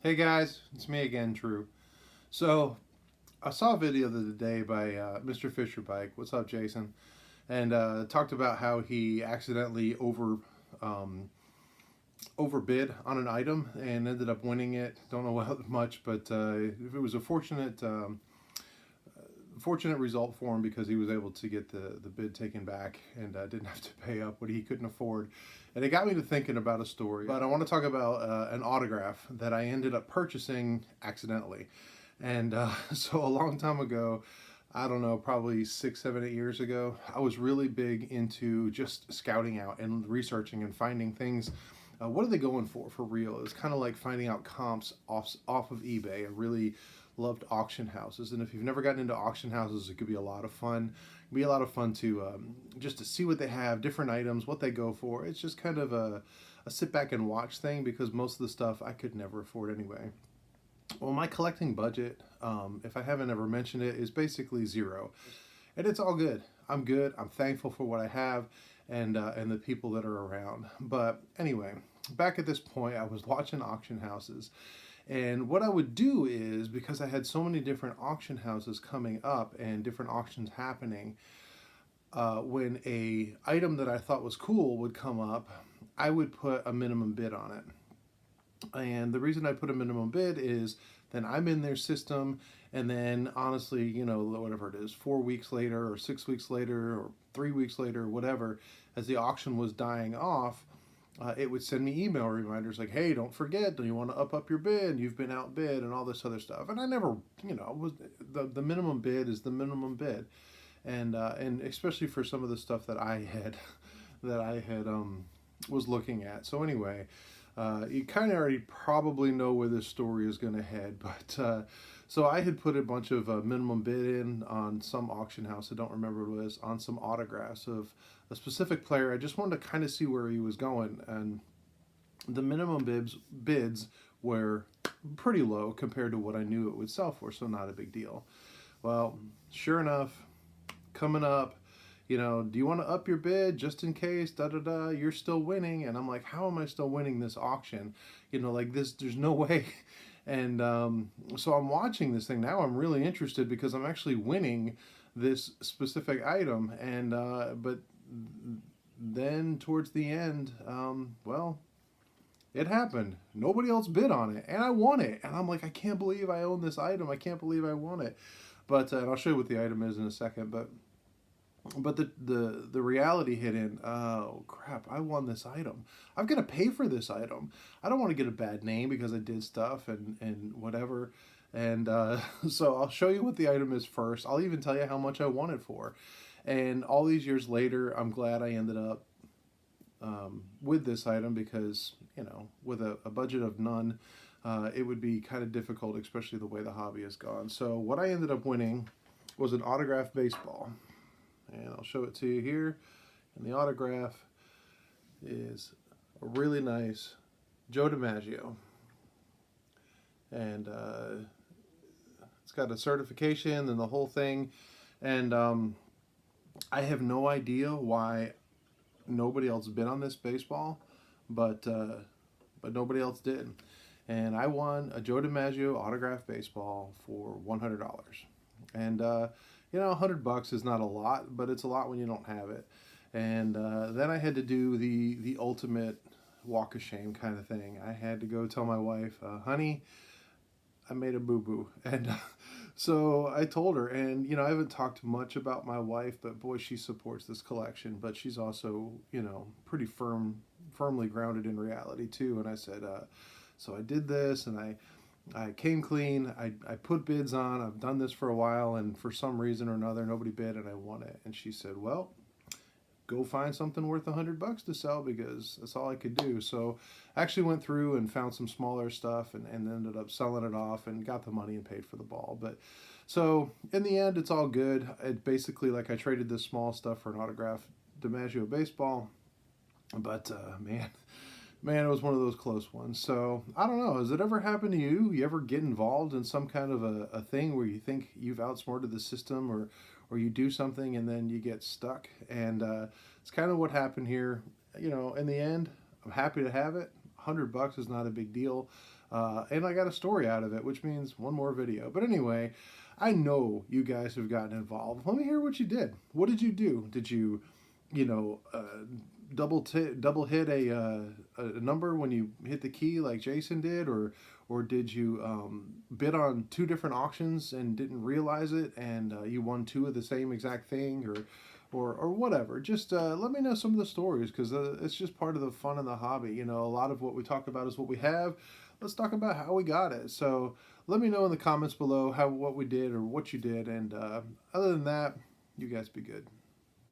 Hey guys, it's me again, Drew. So I saw a video the other day by Mr. Fisher Bike. What's up, Jason? And talked about how he accidentally um, overbid on an item and ended up winning it. Don't know how much, but it was a fortunate result for him because he was able to get the bid taken back and didn't have to pay up what he couldn't afford. And it got me to thinking about a story. But I want to talk about an autograph that I ended up purchasing accidentally. And so a long time ago, I don't know, probably 6, 7, 8 years ago, I was really big into just scouting out and researching and finding things. What are they going for real? It's kind of like finding out comps off of eBay. I really loved auction houses, and if you've never gotten into auction houses, it could be a lot of fun. It'd be a lot of fun to just to see what they have, different items, what they go for. It's just kind of a sit back and watch thing because most of the stuff I could never afford anyway. Well, my collecting budget, if I haven't ever mentioned it, is basically zero, and it's all good. I'm good. I'm thankful for what I have, and the people that are around. But anyway, back at this point, I was watching auction houses, and what I would do is because I had so many different auction houses coming up and different auctions happening, when a item that I thought was cool would come up, I would put a minimum bid on it. And the reason I put a minimum bid is then I'm in their system, and then honestly, whatever it is, 4 weeks later, or 6 weeks later, or 3 weeks later, or whatever, as the auction was dying off, it would send me email reminders like, "Hey, don't forget, do you want to up your bid? You've been outbid," and all this other stuff. And I never, was the minimum bid is the minimum bid, and especially for some of the stuff that I had was looking at. So anyway, you kind of already probably know where this story is going to head, but so I had put a bunch of minimum bid in on some auction house. I don't remember what it was, on some autographs of a specific player. I just wanted to kind of see where he was going, and the minimum bids were pretty low compared to what I knew it would sell for, so not a big deal. Well, sure enough, coming up, do you want to up your bid just in case, da da da, you're still winning? And I'm like, how am I still winning this auction? Like this, there's no way. And so I'm watching this thing now. I'm really interested because I'm actually winning this specific item. And, but then towards the end, well, it happened. Nobody else bid on it, and I won it. And I'm like, I can't believe I own this item. I can't believe I won it. But and I'll show you what the item is in a second. But the reality hit in. Oh crap, I won this item. I've got to pay for this item. I don't want to get a bad name because I did stuff and whatever. And so I'll show you what the item is first. I'll even tell you how much I won it for. And all these years later, I'm glad I ended up with this item because with a budget of none, it would be kind of difficult, especially the way the hobby has gone. So what I ended up winning was an autographed baseball. And I'll show it to you here. And the autograph is a really nice Joe DiMaggio. And it's got a certification and the whole thing. And I have no idea why nobody else bid on this baseball, but nobody else did. And I won a Joe DiMaggio autographed baseball for $100. And $100 is not a lot, but it's a lot when you don't have it. And then I had to do the ultimate walk of shame kind of thing. I had to go tell my wife, honey, I made a boo boo. And so I told her, and I haven't talked much about my wife, but boy, she supports this collection. But she's also, pretty firmly grounded in reality too. And I said, so I did this, and I came clean. I put bids on. I've done this for a while, and for some reason or another, nobody bid, and I won it. And she said, "Well, go find something worth $100 to sell because that's all I could do." So I actually went through and found some smaller stuff and ended up selling it off and got the money and paid for the ball. But so in the end, it's all good. It basically, like, I traded this small stuff for an autographed DiMaggio baseball. But man, it was one of those close ones. So I don't know. Has it ever happened to you? You ever get involved in some kind of a thing where you think you've outsmarted the system, or you do something and then you get stuck? And it's kind of what happened here. In the end, I'm happy to have it. $100 is not a big deal. And I got a story out of it, which means one more video. But anyway, I know you guys have gotten involved. Let me hear what you did. What did you do? Did you, you know, double hit a number when you hit the key like Jason did, or did you bid on two different auctions and didn't realize it, and you won two of the same exact thing, or whatever? Just let me know some of the stories, because it's just part of the fun of the hobby. You know, a lot of what we talk about is what we have. Let's talk about how we got it. So let me know in the comments below what we did or what you did, and other than that, you guys be good.